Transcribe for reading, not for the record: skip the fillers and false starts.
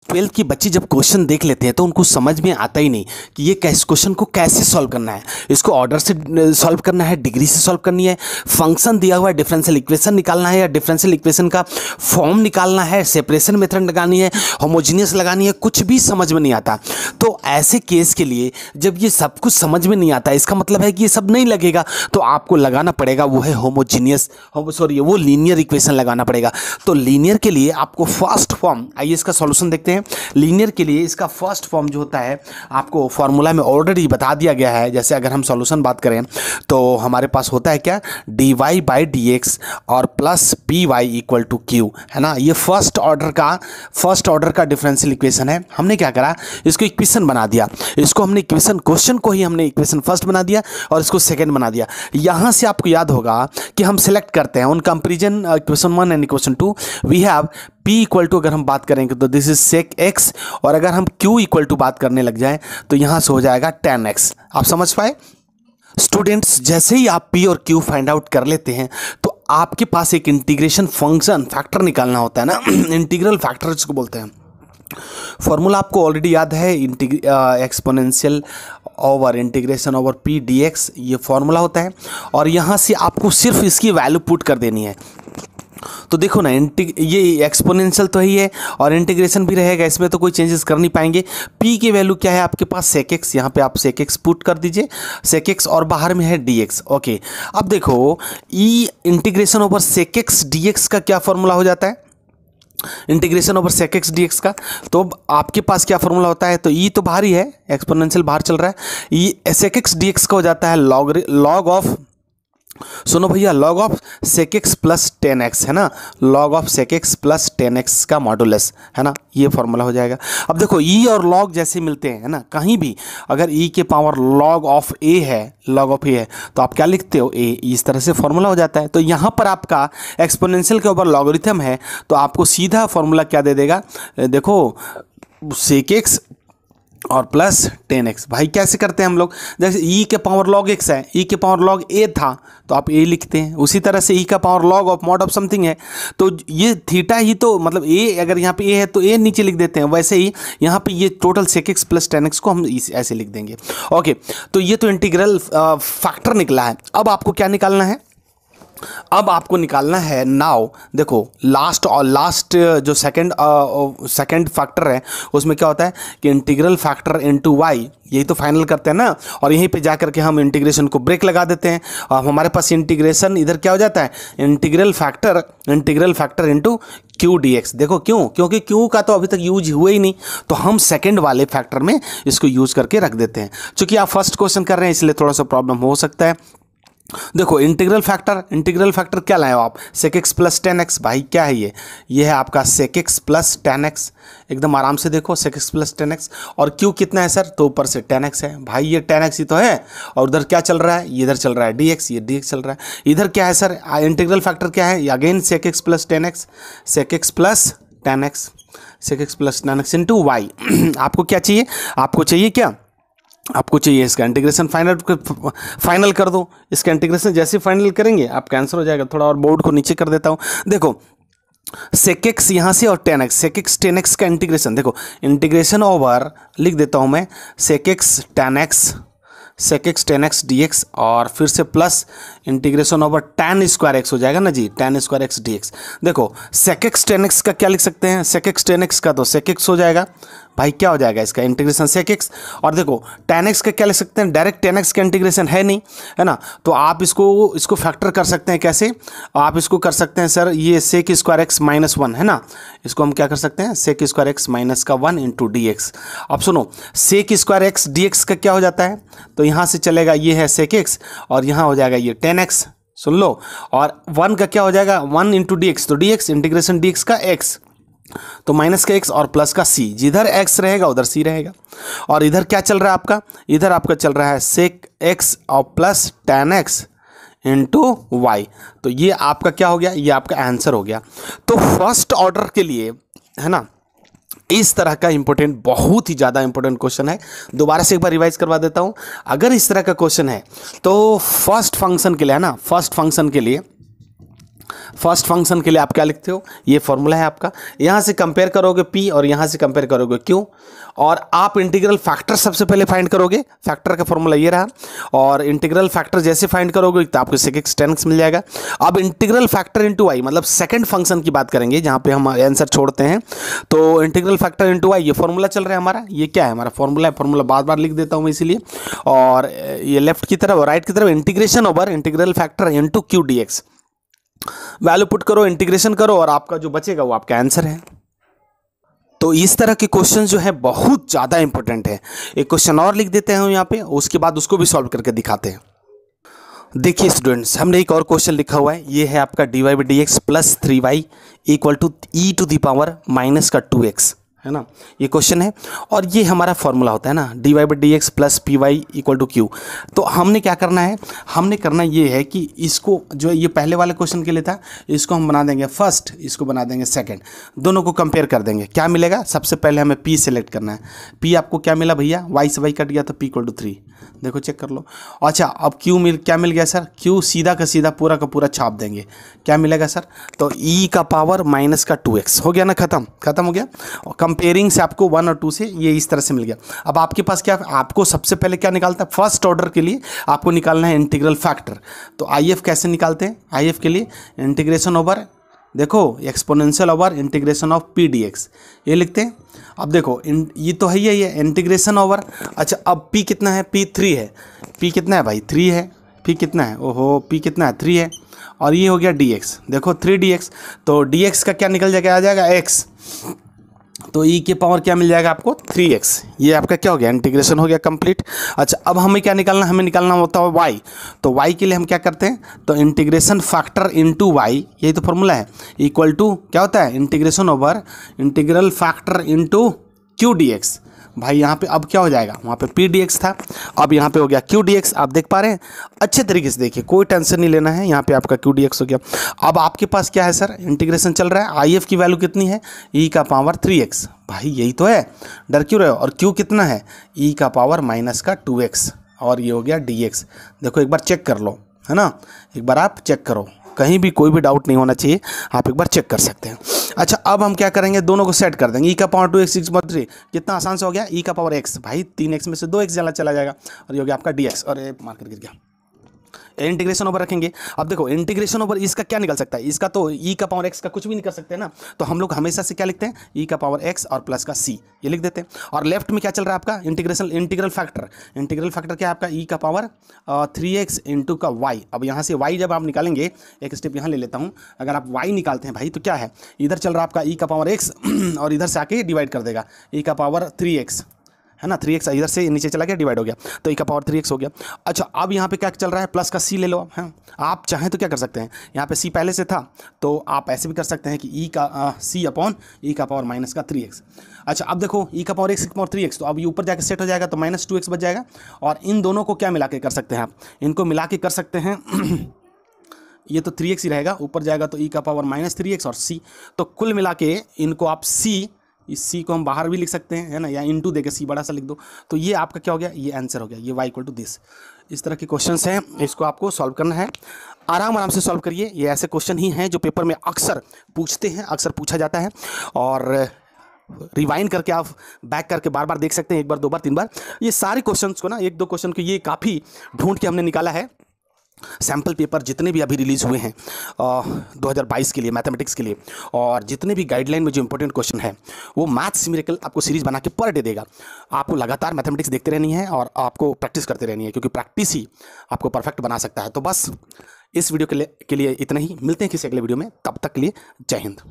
Twelfth की बच्चे जब क्वेश्चन देख लेते हैं तो उनको समझ में आता ही नहीं कि ये कैसे क्वेश्चन को कैसे सॉल्व करना है। इसको ऑर्डर से सॉल्व करना है, डिग्री से सॉल्व करनी है, फंक्शन दिया हुआ है, डिफरेंशियल इक्वेशन निकालना है या डिफरेंशियल इक्वेशन का फॉर्म निकालना है, सेपरेशन मेथड लगानी है, होमोजीनियस लगानी है, कुछ भी समझ में नहीं आता। तो ऐसे केस के लिए जब ये सब कुछ समझ में नहीं आता, इसका मतलब है कि ये सब नहीं लगेगा, तो आपको लगाना पड़ेगा वो है होमोजीनियस, वो लीनियर इक्वेशन लगाना पड़ेगा। तो लीनियर के लिए आपको फर्स्ट फॉर्म, आइए इसका सॉल्यूशन देखते हैं। लीनियर के लिए इसका फर्स्ट फॉर्म जो होता है आपको फॉर्मूला में ऑलरेडी बता दिया गया है। जैसे अगर हम सॉल्यूशन बात करें तो हमारे पास होता है क्या, dy/dx और plus py equal to q, है ना। ये फर्स्ट ऑर्डर का डिफरेंशियल इक्वेशन है। हमने क्या करा, इसको इक्वेशन बना दिया, इसको हमने इक्वेशन, क्वेश्चन को ही हमने इक्वेशन फर्स्ट बना दिया और इसको सेकंड बना दिया। यहां से आपको याद होगा कि हम सिलेक्ट करते हैं उन comparison equation 1 and equation 2 we have p equal to, अगर हम बात करेंगे तो दिस इज sec x, और अगर हम q इक्वल टू बात करने लग जाएं तो यहां से हो जाएगा tan x। आप समझ पाए स्टूडेंट्स? जैसे ही आप p और q फाइंड आउट कर लेते हैं तो आपके पास एक इंटीग्रेशन फंक्शन फैक्टर निकालना होता है ना, इंटीग्रल फैक्टर जिसको बोलते हैं। फॉर्मूला आपको ऑलरेडी याद है, exponential over integration over p dx, ये फॉर्मूला होता है। और यहाँ से आपको सिर्फ इसकी वैल्यू पुट कर देनी है। तो देखो ना, ये एक्सपोनेंशियल तो ही है और इंटीग्रेशन भी रहेगा, इसमें तो कोई चेंजेस कर नहीं पाएंगे। p की वैल्यू क्या है आपके पास, sec x, यहाँ पे आप sec x पुट कर दीजिए, sec x, और बाहर में है dx। ओके, अब देखो e integration over sec x dx का क्या फॉर्मूला हो जाता है, integration over sec x dx का। तो आपके पास क्या फॉर्मूला होता है, तो e तो बाहर ही है, एक्सपोनेंशियल बाहर चल रहा है, e sec x dx का हो जाता है लॉग ऑफ, सुनो भैया, log of sec x plus 10x, है ना, log of sec x plus 10x का मॉडुलस, है ना, ये फॉर्मूला हो जाएगा। अब देखो e और log जैसे मिलते हैं, है ना, कहीं भी अगर e के पावर log ऑफ a है, log ऑफ a है, तो आप क्या लिखते हो, a, इस तरह से फॉर्मूला हो जाता है। तो यहाँ पर आपका एक्सपोनेंशियल के ऊपर लॉगरिथम है, तो आपको सीधा फॉर्मूला क्या दे देगा, देखो sec x और प्लस 10x। भाई कैसे करते हैं हम लोग, जैसे e के पावर log x है, e के पावर log a था तो आप a लिखते हैं, उसी तरह से e का power log of mod of something है, तो ये थीटा ही तो मतलब a, अगर यहाँ पे a है तो a नीचे लिख देते हैं। वैसे ही यहाँ पे ये total sec x plus 10x को हम ऐसे लिख देंगे। ओके, तो ये तो इंटीग्रल फैक्टर निकला है। अब आपको क्या निकालना है, अब आपको निकालना है नाउ, देखो लास्ट जो सेकंड फैक्टर है उसमें क्या होता है कि इंटीग्रल फैक्टर इनटू वाई, यही तो फाइनल करते हैं ना, और यहीं पे जा करके हम इंटीग्रेशन को ब्रेक लगा देते हैं और हमारे पास इंटीग्रेशन इधर क्या हो जाता है, integral factor into Q dx। देखो क्यों, क्योंकि क्यू का तो अभी तक यूज हुआ ही नहीं, तो हम सेकंड वाले फैक्टर में इसको यूज करके रख देते हैं। चूंकि आप फर्स्ट क्वेश्चन कर रहे हैं इसलिए थोड़ा सा प्रॉब्लम हो सकता है। देखो इंटीग्रल फैक्टर क्या लाए हो आप, sec x प्लस 10x। भाई क्या है ये है आपका sec x प्लस 10x, एकदम आराम से देखो sec x प्लस 10x। और q कितना है सर, तो ऊपर से 10x है। भाई ये 10x ही तो है, और उधर क्या चल रहा है, ये इधर चल रहा है dx, ये dx चल रहा है। इधर क्या है सर, इंटीग्रल फैक्टर क्या है, again sec x plus 10x, sec x plus 10x, sec x plus 10x into Y. आपको क्या चाहिए, आपको चाहिए क्या, आपको चाहिए इसका इंटीग्रेशन फाइनल कर दो। इसका इंटीग्रेशन जैसे फाइनल करेंगे आपका आंसर हो जाएगा। थोड़ा और बोर्ड को नीचे कर देता हूँ, देखो sec x यहाँ से और 10x, sec x 10x का इंटीग्रेशन, देखो इंटीग्रेशन ओवर लिख देता हूँ मैं sec x 10x dx, और फिर से plus integration over tan square x हो जाएगा ना जी, tan स्क्वायर x dx। देखो sec x 10x का क्या लिख सकते हैं, sec x 10x का तो sec x हो जाएगा। भाई क्या हो जाएगा इसका इंटीग्रेशन sec x, और देखो tan x का क्या लिख सकते हैं, डायरेक्ट tan x का इंटीग्रेशन है नहीं, है ना, तो आप इसको फैक्टर कर सकते हैं। कैसे आप इसको कर सकते हैं सर, ये sec स्क्वायर x माइनस 1 है ना, इसको हम क्या कर सकते हैं, sec स्क्वायर x माइनस का 1 इंटू dx। अब सुनो sec स्क्वायर x dx का क्या हो जाता है, तो यहाँ से चलेगा, ये है sec x और यहाँ हो जाएगा ये 10x, सुन लो, और 1 का क्या हो जाएगा 1 इंटू dx, तो dx इंटीग्रेशन dx का x, तो माइनस का x और प्लस का c, जिधर x रहेगा उधर c रहेगा। और इधर क्या चल रहा है आपका, इधर आपका चल रहा है sec x और plus tan x into Y. तो ये आपका क्या हो गया, ये आपका आंसर हो गया। तो फर्स्ट ऑर्डर के लिए, है ना, इस तरह का इंपॉर्टेंट, बहुत ही ज़्यादा इंपॉर्टेंट क्वेश्चन है। दोबारा से एक बार रिवाइज करवा देता हूँ। अगर इस तरह का क्वेश्चन है तो फर्स्ट फंक्शन के लिए, है ना, फर्स्ट फंक्शन के लिए फर्स्ट फंक्शन के लिए आप क्या लिखते हो, ये फॉर्मूला है आपका। यहाँ से कंपेयर करोगे p और यहाँ से कंपेयर करोगे q, और आप इंटीग्रल फैक्टर सबसे पहले फाइंड करोगे। फैक्टर का फॉर्मूला ये रहा, और इंटीग्रल फैक्टर जैसे फाइंड करोगे तो आपको sec x tan x मिल जाएगा। अब इंटीग्रल फैक्टर इंटू y, मतलब सेकंड फंक्शन की बात करेंगे जहाँ पे हम आंसर छोड़ते हैं। तो इंटीग्रल फैक्टर इंटू y, ये फॉर्मूला चल रहा है हमारा। ये क्या है, हमारा फॉर्मूला है। फॉर्मूला बार बार लिख देता हूँ मैं इसीलिए। और ये लेफ्ट की तरफ और राइट की तरफ integration over integral factor into Q D x, value put करो, इंटीग्रेशन करो, और आपका जो बचेगा वो आपका आंसर है। तो इस तरह के क्वेश्चन जो है बहुत ज़्यादा इंपॉर्टेंट है। एक क्वेश्चन और लिख देते हैं यहाँ पे, उसके बाद उसको भी सॉल्व करके दिखाते हैं। देखिए स्टूडेंट्स, हमने एक और क्वेश्चन लिखा हुआ है। ये है आपका dy by D X plus 3y equal to e to the power minus का 2x, है ना। ये क्वेश्चन है और ये हमारा फॉर्मूला होता है ना, dy by D X plus P Y equal to Q. तो हमने क्या करना है, हमने करना ये है कि इसको, जो ये पहले वाले क्वेश्चन के लिए था, इसको हम बना देंगे फर्स्ट, इसको बना देंगे सेकंड, दोनों को कंपेयर कर देंगे। क्या मिलेगा, सबसे पहले हमें p सेलेक्ट करना है। p आपको क्या मिला भैया, y से y कट गया तो p इक्वल टू 3, देखो चेक कर लो। अच्छा अब q क्या मिल गया सर, q सीधा का सीधा पूरा का पूरा छाप देंगे। क्या मिलेगा सर, तो e का पावर माइनस का 2x हो गया ना, खत्म हो गया। और कंपेयरिंग से आपको 1 और 2 से ये इस तरह से मिल गया। अब आपके पास क्या, आपको सबसे पहले क्या निकालता है, फर्स्ट ऑर्डर के लिए आपको निकालना है इंटीग्रल फैक्टर। तो IF कैसे निकालते हैं, IF के लिए इंटीग्रेशन ओवर, देखो exponential over integration of p dx, ये लिखते हैं। अब देखो ये तो है ये इंटीग्रेशन ओवर। अच्छा अब p कितना है, p 3 है। p कितना है भाई, 3 है। p कितना है, ओहो p कितना है, 3 है। और ये हो गया dx, देखो 3 dx, तो dx का क्या निकल जाएगा, आ जाएगा x, तो e के पावर क्या मिल जाएगा आपको 3x। ये आपका क्या हो गया, इंटीग्रेशन हो गया कंप्लीट। अच्छा अब हमें क्या निकालना, हमें निकालना होता है y। तो y के लिए हम क्या करते हैं, तो इंटीग्रेशन फैक्टर इनटू y, यही तो फॉर्मूला है, इक्वल टू क्या होता है, integration over integral factor into Q dx। भाई यहाँ पे अब क्या हो जाएगा, वहाँ पे p dx था, अब यहाँ पे हो गया q dx। आप देख पा रहे हैं अच्छे तरीके से, देखिए कोई टेंशन नहीं लेना है। यहाँ पे आपका q dx हो गया। अब आपके पास क्या है सर, इंटीग्रेशन चल रहा है। IF की वैल्यू कितनी है, e का पावर 3x, भाई यही तो है, डर क्यों रहे हो। और q कितना है, e का पावर माइनस का 2x, और ये हो गया dx। देखो एक बार चेक कर लो, है ना, एक बार आप चेक करो, कहीं भी कोई भी डाउट नहीं होना चाहिए, आप एक बार चेक कर सकते हैं। अच्छा अब हम क्या करेंगे, दोनों को सेट कर देंगे। e का पावर 2x 6/3, कितना आसान से हो गया, e का पावर x, भाई 3x में से 2x चला जाएगा, और ये हो गया आपका dx। और मार्कर गिर गया, इंटीग्रेशन ओवर रखेंगे। अब देखो इंटीग्रेशन ओवर इसका क्या निकल सकता है, इसका तो e का पावर x का कुछ भी नहीं कर सकते ना, तो हम लोग हमेशा से क्या लिखते हैं, e का पावर x और प्लस का c, ये लिख देते हैं। और लेफ्ट में क्या चल रहा है आपका, इंटीग्रल फैक्टर क्या है आपका, e का पावर 3x इंटू का y। अब यहाँ से y जब आप निकालेंगे, एक स्टेप यहाँ ले लेता हूँ, अगर आप y निकालते हैं भाई तो क्या है, इधर चल रहा है आपका e का पावर x और इधर से आके डिवाइड कर देगा, e का पावर 3x, है ना, 3x इधर से नीचे चला गया, डिवाइड हो गया, तो e का पावर 3x हो गया। अच्छा अब यहाँ पे क्या चल रहा है, प्लस का c ले लो आप, हैं आप चाहें तो क्या कर सकते हैं, यहाँ पे c पहले से था तो आप ऐसे भी कर सकते हैं कि e का c अपॉन e का पावर माइनस का 3x। अच्छा अब देखो e का पावर x, e का पावर 3x, तो अब ये ऊपर जाकर सेट हो जाएगा, तो माइनस 2x बच जाएगा। और इन दोनों को क्या मिला के कर सकते हैं आप, इनको मिला के कर सकते हैं ये तो 3x ही रहेगा, ऊपर जाएगा तो e का पावर माइनस 3x और c, तो कुल मिला के इनको आप c, इस c को हम बाहर भी लिख सकते हैं, है ना, या इंटू देके c बड़ा सा लिख दो, तो ये आपका क्या हो गया, ये आंसर हो गया, ये y इक्वल टू दिस। इस तरह के क्वेश्चंस हैं, इसको आपको सॉल्व करना है, आराम से सॉल्व करिए। ये ऐसे क्वेश्चन ही हैं जो पेपर में अक्सर पूछते हैं, अक्सर पूछा जाता है, और रिवाइंड करके आप बैक करके बार बार देख सकते हैं, एक बार 2 बार 3 बार। ये सारे क्वेश्चंस को ना, 1-2 क्वेश्चन को ये काफ़ी ढूंढ के हमने निकाला है। सैम्पल पेपर जितने भी अभी रिलीज़ हुए हैं 2022 के लिए मैथमेटिक्स के लिए, और जितने भी गाइडलाइन में जो इंपॉर्टेंट क्वेश्चन है, वो मैथ्स मिरेकल आपको सीरीज़ बना के पर डे देगा। आपको लगातार मैथमेटिक्स देखते रहनी है और आपको प्रैक्टिस करते रहनी है, क्योंकि प्रैक्टिस ही आपको परफेक्ट बना सकता है। तो बस इस वीडियो के लिए इतना ही, मिलते हैं किसी अगले वीडियो में, तब तक के लिए जय हिंद।